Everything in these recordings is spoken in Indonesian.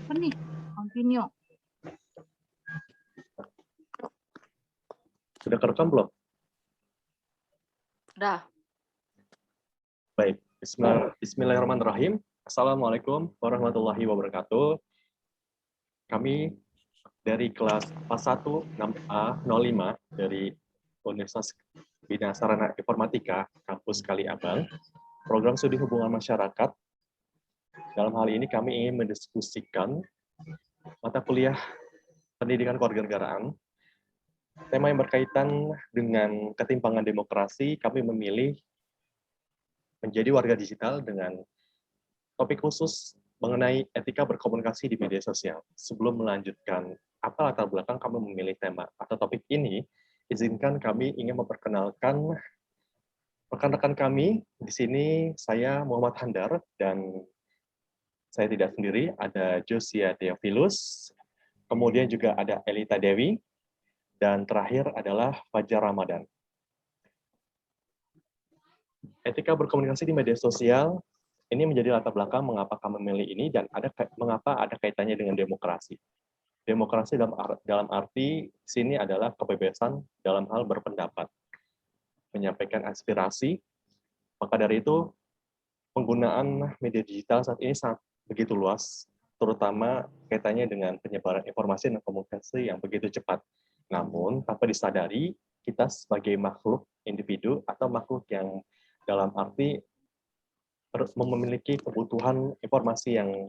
Apa nih? Continue. Sudah kerekam belum? Udah. Baik. Bismillahirrahmanirrahim. Assalamualaikum warahmatullahi wabarakatuh. Kami dari kelas 41 6A05 dari Universitas Bina Sarana Informatika Kampus Kaliabang, program studi hubungan masyarakat. Dalam hal ini kami ingin mendiskusikan mata kuliah pendidikan kewarganegaraan. Tema yang berkaitan dengan ketimpangan demokrasi, kami memilih menjadi warga digital dengan topik khusus mengenai etika berkomunikasi di media sosial. Sebelum melanjutkan apa latar belakang kami memilih tema atau topik ini, izinkan kami ingin memperkenalkan rekan-rekan kami. Di sini saya Muhammad Handar dan saya tidak sendiri, ada Josia Theophilus, kemudian juga ada Elita Dewi, dan terakhir adalah Fajar Ramadan. Etika berkomunikasi di media sosial ini menjadi latar belakang mengapa kami memilih ini dan mengapa ada kaitannya dengan demokrasi. Demokrasi dalam arti sini adalah kebebasan dalam hal berpendapat, menyampaikan aspirasi. Maka dari itu penggunaan media digital saat ini sangat begitu luas, terutama kaitannya dengan penyebaran informasi dan komunikasi yang begitu cepat. Namun, tanpa disadari, kita sebagai makhluk individu atau makhluk yang dalam arti memiliki kebutuhan informasi yang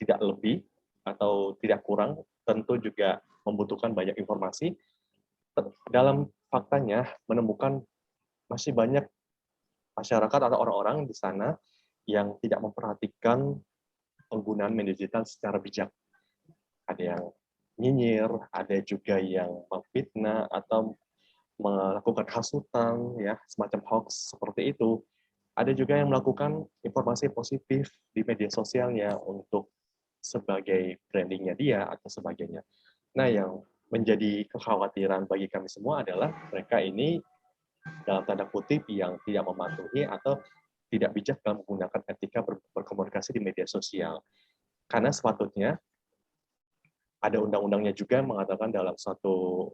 tidak lebih atau tidak kurang, tentu juga membutuhkan banyak informasi. Dalam faktanya, menemukan masih banyak masyarakat atau orang-orang di sana yang tidak memperhatikan penggunaan media digital secara bijak. Ada yang nyinyir, ada juga yang memfitnah atau melakukan hasutan, ya semacam hoax seperti itu. Ada juga yang melakukan informasi positif di media sosialnya untuk sebagai brandingnya dia atau sebagainya. Nah, yang menjadi kekhawatiran bagi kami semua adalah mereka ini dalam tanda kutip yang tidak mematuhi atau tidak bijak dalam menggunakan etika berkomunikasi di media sosial. Karena sepatutnya ada undang-undangnya juga yang mengatakan dalam suatu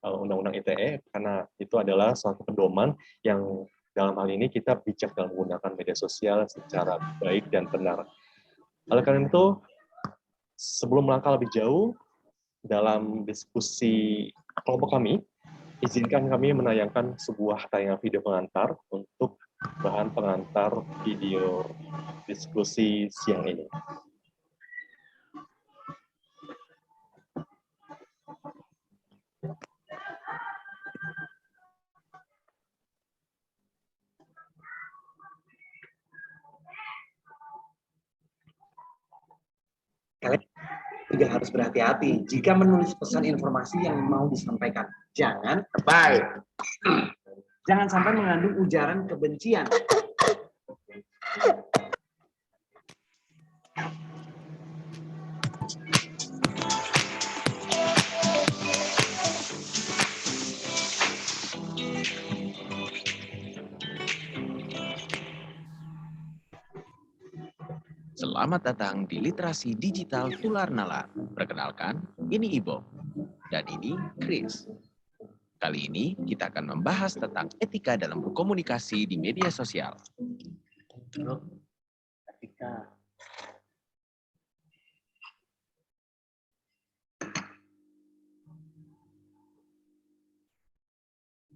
undang-undang ITE, karena itu adalah suatu pedoman yang dalam hal ini kita bijak dalam menggunakan media sosial secara baik dan benar. Oleh karena itu, sebelum melangkah lebih jauh dalam diskusi kelompok kami, izinkan kami menayangkan sebuah tayangan video pengantar untuk bahan pengantar video diskusi siang ini. Kalian juga harus berhati-hati jika menulis pesan informasi yang mau disampaikan. Jangan lebay. Jangan sampai mengandung ujaran kebencian. Selamat datang di Literasi Digital Tular Nalar. Perkenalkan, ini Ibo. Dan ini Chris. Kali ini kita akan membahas tentang etika dalam berkomunikasi di media sosial. Etika.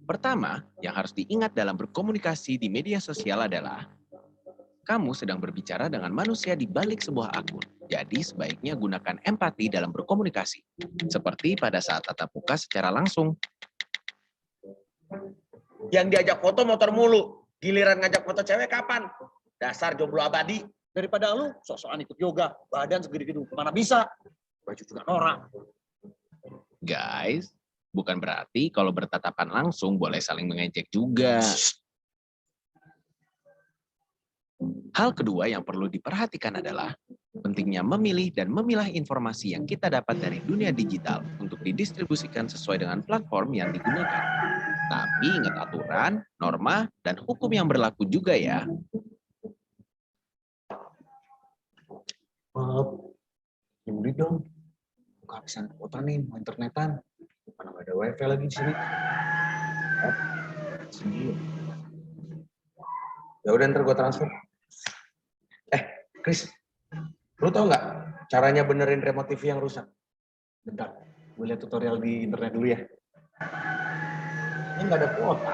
Pertama, yang harus diingat dalam berkomunikasi di media sosial adalah kamu sedang berbicara dengan manusia di balik sebuah akun. Jadi sebaiknya gunakan empati dalam berkomunikasi. Seperti pada saat tatap muka secara langsung. Yang diajak foto motor mulu. Giliran ngajak foto cewek kapan? Dasar jomblo abadi. Daripada lu sok-sokan ikut yoga, badan segede gedung, mana bisa? Baju juga norak. Guys, bukan berarti kalau bertatapan langsung boleh saling mengejek juga. Hal kedua yang perlu diperhatikan adalah pentingnya memilih dan memilah informasi yang kita dapat dari dunia digital untuk didistribusikan sesuai dengan platform yang digunakan. Tapi ingat aturan, norma, dan hukum yang berlaku juga ya. Maaf, beli dong. Kehabisan kuota nih, mau internetan. Mana nggak ada wifi lagi di sini. Sini. Ya udah ntar gue transfer. Chris, lu tau nggak caranya benerin remote TV yang rusak? Bentar, gue lihat tutorial di internet dulu ya. Ini nggak ada kuota.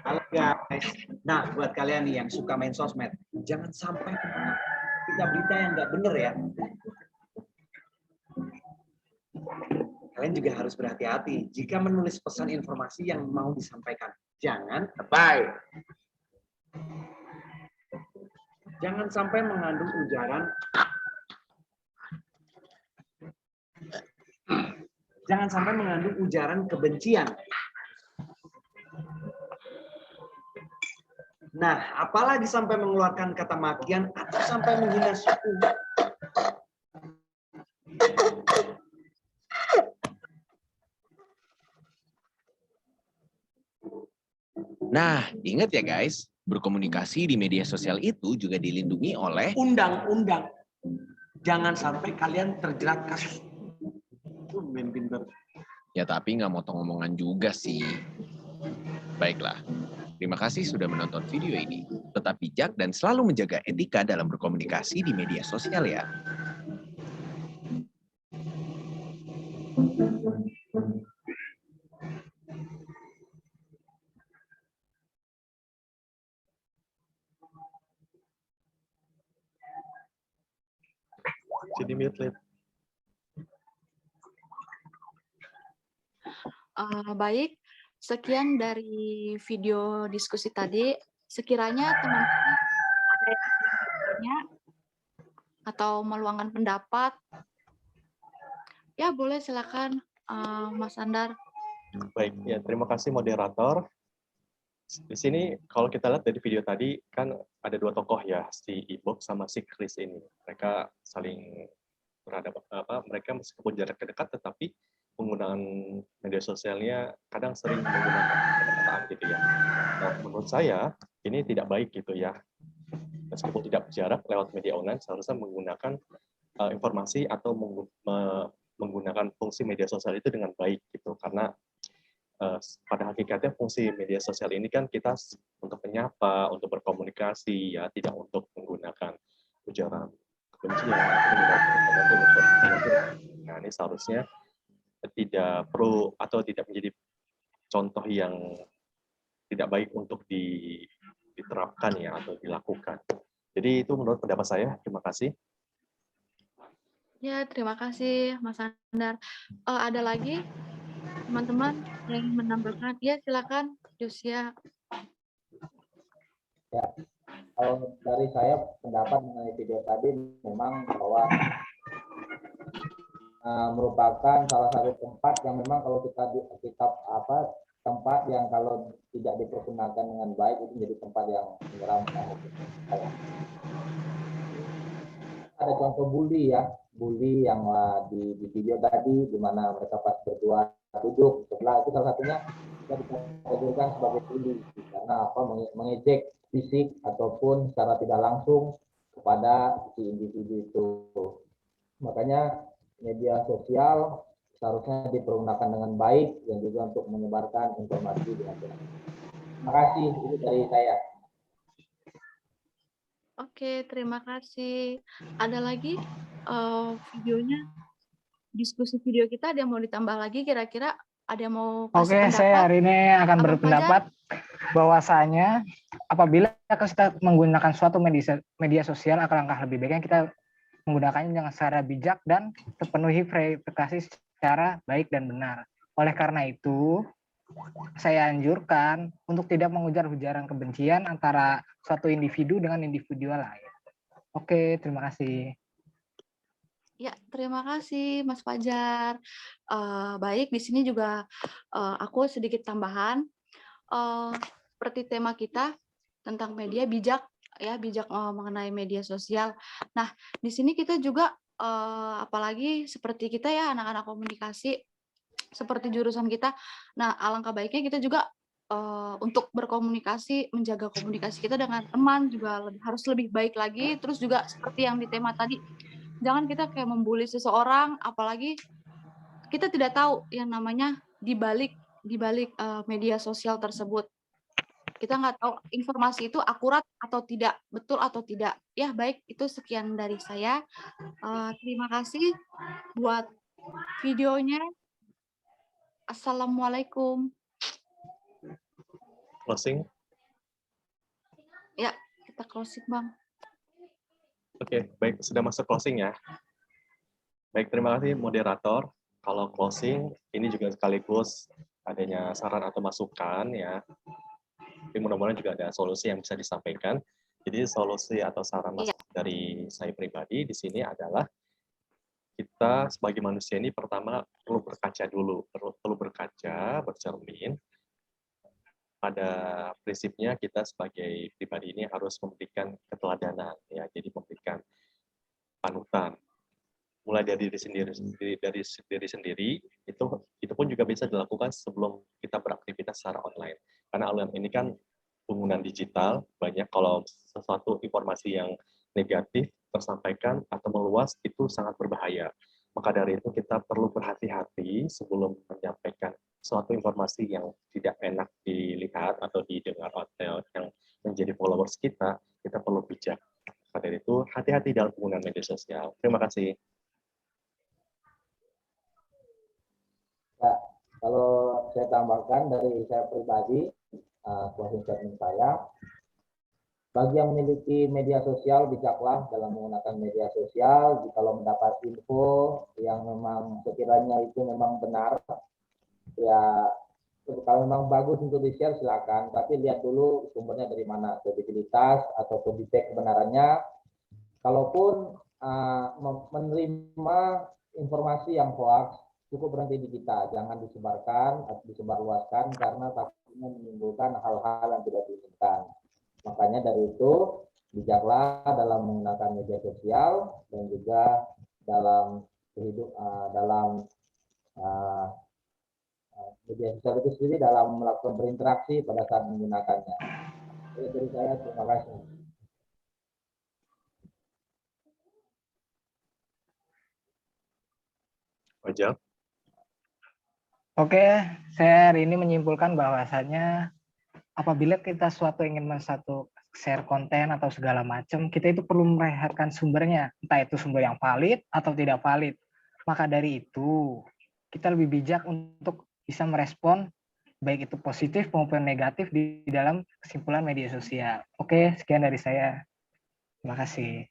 Halo guys. Nah, buat kalian nih yang suka main sosmed, jangan sampai kena berita-berita yang nggak bener ya. Kalian juga harus berhati-hati jika menulis pesan informasi yang mau disampaikan. Jangan lebay. Jangan sampai mengandung ujaran. Jangan sampai mengandung ujaran kebencian. Nah, apalagi sampai mengeluarkan kata makian atau sampai menghina suku. Nah, ingat ya guys, berkomunikasi di media sosial itu juga dilindungi oleh Undang-undang. Jangan sampai kalian terjerat kasus. Main pinter. ya tapi nggak motong omongan juga sih. Baiklah, terima kasih sudah menonton video ini. Tetap bijak dan selalu menjaga etika dalam berkomunikasi di media sosial ya. Jadi mute, Lid. Baik, sekian dari video diskusi tadi. Sekiranya teman-teman ada yang ingin bertanya atau meluangkan pendapat, ya boleh silakan Mas Andar. Baik, ya terima kasih moderator. Di sini kalau kita lihat dari video tadi kan ada dua tokoh ya, si Ibok sama si Chris ini. Mereka saling mereka meskipun jarak dekat tetapi penggunaan media sosialnya kadang sering menggunakan kata-kataan gitu ya. Nah, menurut saya ini tidak baik gitu ya. Meskipun tidak berjarak lewat media online, seharusnya menggunakan informasi atau menggunakan fungsi media sosial itu dengan baik gitu. Karena pada hakikatnya fungsi media sosial ini kan kita untuk menyapa, untuk berkomunikasi ya, tidak untuk menggunakan ujaran kebencian. Nah, ini seharusnya tidak perlu atau tidak menjadi contoh yang tidak baik untuk diterapkan ya atau dilakukan. Jadi itu menurut pendapat saya. Terima kasih. Ya, terima kasih Mas Andar. Ada lagi teman-teman yang ingin menambahkan? Ya, silakan Josia. Ya, kalau dari saya pendapat mengenai video tadi memang bahwa merupakan salah satu tempat yang memang kalau kita tempat yang kalau tidak dipergunakan dengan baik itu menjadi tempat yang menyeramkan. Ada contoh bully ya, bully yang di video tadi di mana mereka pas berdua duduk, setelah itu salah satunya bisa dikategorikan sebagai bully karena apa, mengejek fisik ataupun secara tidak langsung kepada si individu itu. Makanya media sosial seharusnya dipergunakan dengan baik dan juga untuk menyebarkan informasi dengan benar. Terima kasih, itu dari saya. Oke, terima kasih. Ada lagi videonya, diskusi video kita ada yang mau ditambah lagi kira-kira? Ada yang mau kasih Oke, pendapat? saya hari ini akan Apa berpendapat bahwasanya apabila kita menggunakan suatu media sosial, alangkah lebih baiknya kita menggunakannya dengan secara bijak dan terpenuhi verifikasi secara baik dan benar. Oleh karena itu, saya anjurkan untuk tidak mengujar ujaran kebencian antara suatu individu dengan individu lain. Oke, terima kasih. Ya, terima kasih Mas Fajar. Baik, di sini juga aku sedikit tambahan. Seperti tema kita tentang media bijak, ya bijak mengenai media sosial. Nah, di sini kita juga apalagi seperti kita ya anak-anak komunikasi, seperti jurusan kita. Nah, alangkah baiknya kita juga untuk berkomunikasi, menjaga komunikasi kita dengan teman juga harus lebih baik lagi. Terus juga seperti yang di tema tadi, jangan kita kayak membuli seseorang, apalagi kita tidak tahu yang namanya di balik media sosial tersebut. Kita nggak tahu informasi itu akurat atau tidak, betul atau tidak. Ya baik, itu sekian dari saya. Terima kasih buat videonya. Assalamualaikum. Closing. Ya, kita closing, Bang. Oke, baik, sudah masuk closing ya. Baik, terima kasih moderator. Kalau closing, ini juga sekaligus adanya saran atau masukan ya. Tapi mudah-mudahan juga ada solusi yang bisa disampaikan. Jadi solusi atau saran masukan dari saya pribadi di sini adalah kita sebagai manusia ini pertama perlu berkaca dulu, perlu berkaca, bercermin. Pada prinsipnya kita sebagai pribadi ini harus memberikan keteladanan ya, jadi memberikan panutan mulai dari diri sendiri itu pun juga bisa dilakukan sebelum kita beraktivitas secara online, karena online ini kan penggunaan digital banyak. Kalau sesuatu informasi yang negatif tersampaikan atau meluas itu sangat berbahaya, maka dari itu kita perlu berhati-hati sebelum menyampaikan suatu informasi yang tidak enak dilihat atau didengar oleh yang menjadi followers kita perlu bijak. Maka dari itu hati-hati dalam penggunaan media sosial. Terima kasih. Ya, kalau saya tambahkan dari saya pribadi, closing statement saya, bagi yang memiliki media sosial, bijaklah dalam menggunakan media sosial. Jikalau mendapat info yang memang sekiranya itu memang benar, ya kalau memang bagus untuk di-share silakan, tapi lihat dulu sumbernya dari mana, kredibilitas ataupun dicek kebenarannya. Kalaupun menerima informasi yang hoax, cukup berhenti di kita, jangan disebarkan atau disebarluaskan karena takutnya menimbulkan hal-hal yang tidak diinginkan. Makanya dari itu bijaklah dalam menggunakan media sosial dan juga dalam media sosial itu sendiri dalam melakukan berinteraksi pada saat menggunakannya. Jadi dari saya terima kasih. Wajar. Oke, saya hari ini menyimpulkan bahwasannya apabila kita suatu ingin share konten atau segala macam, kita itu perlu merehatkan sumbernya, entah itu sumber yang valid atau tidak valid. Maka dari itu, kita lebih bijak untuk bisa merespon baik itu positif maupun negatif di dalam kesimpulan media sosial. Oke, sekian dari saya. Terima kasih.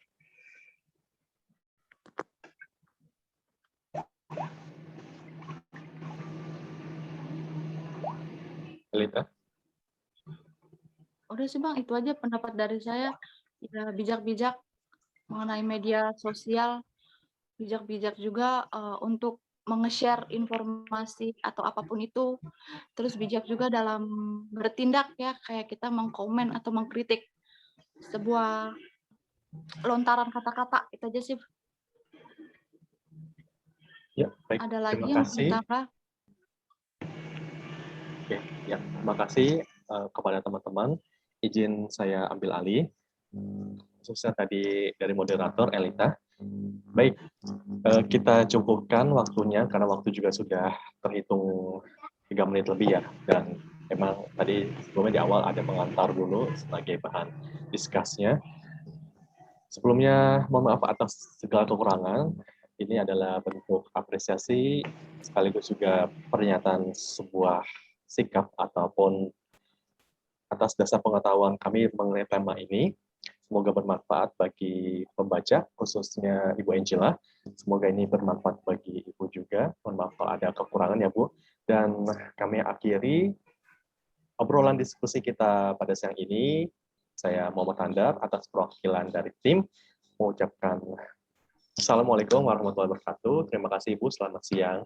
Elita. Udah sih Bang, itu aja pendapat dari saya. Ya, bijak-bijak mengenai media sosial, bijak-bijak juga untuk menge-share informasi atau apapun itu. Terus bijak juga dalam bertindak ya, kayak kita mengkomen atau mengkritik sebuah lontaran kata-kata. Itu aja sih. Ya, baik. Ada lagi Terima yang kasih. ditambah? Oke, ya, terima kasih kepada teman-teman. Izin saya ambil alih. Khususnya tadi dari moderator Elita. Baik, kita cukupkan waktunya karena waktu juga sudah terhitung 3 menit lebih ya. Dan memang tadi sebelumnya di awal ada pengantar dulu sebagai bahan diskusnya. Sebelumnya mohon maaf atas segala kekurangan. Ini adalah bentuk apresiasi sekaligus juga pernyataan sebuah sikap ataupun atas dasar pengetahuan kami mengenai tema ini. Semoga bermanfaat bagi pembaca, khususnya Ibu Angela. Semoga ini bermanfaat bagi Ibu juga. Mohon maaf kalau ada kekurangan ya Bu. Dan kami akhiri obrolan diskusi kita pada siang ini. Saya Muhammad Handar atas perwakilan dari tim mengucapkan Assalamualaikum warahmatullahi wabarakatuh. Terima kasih Ibu, selamat siang.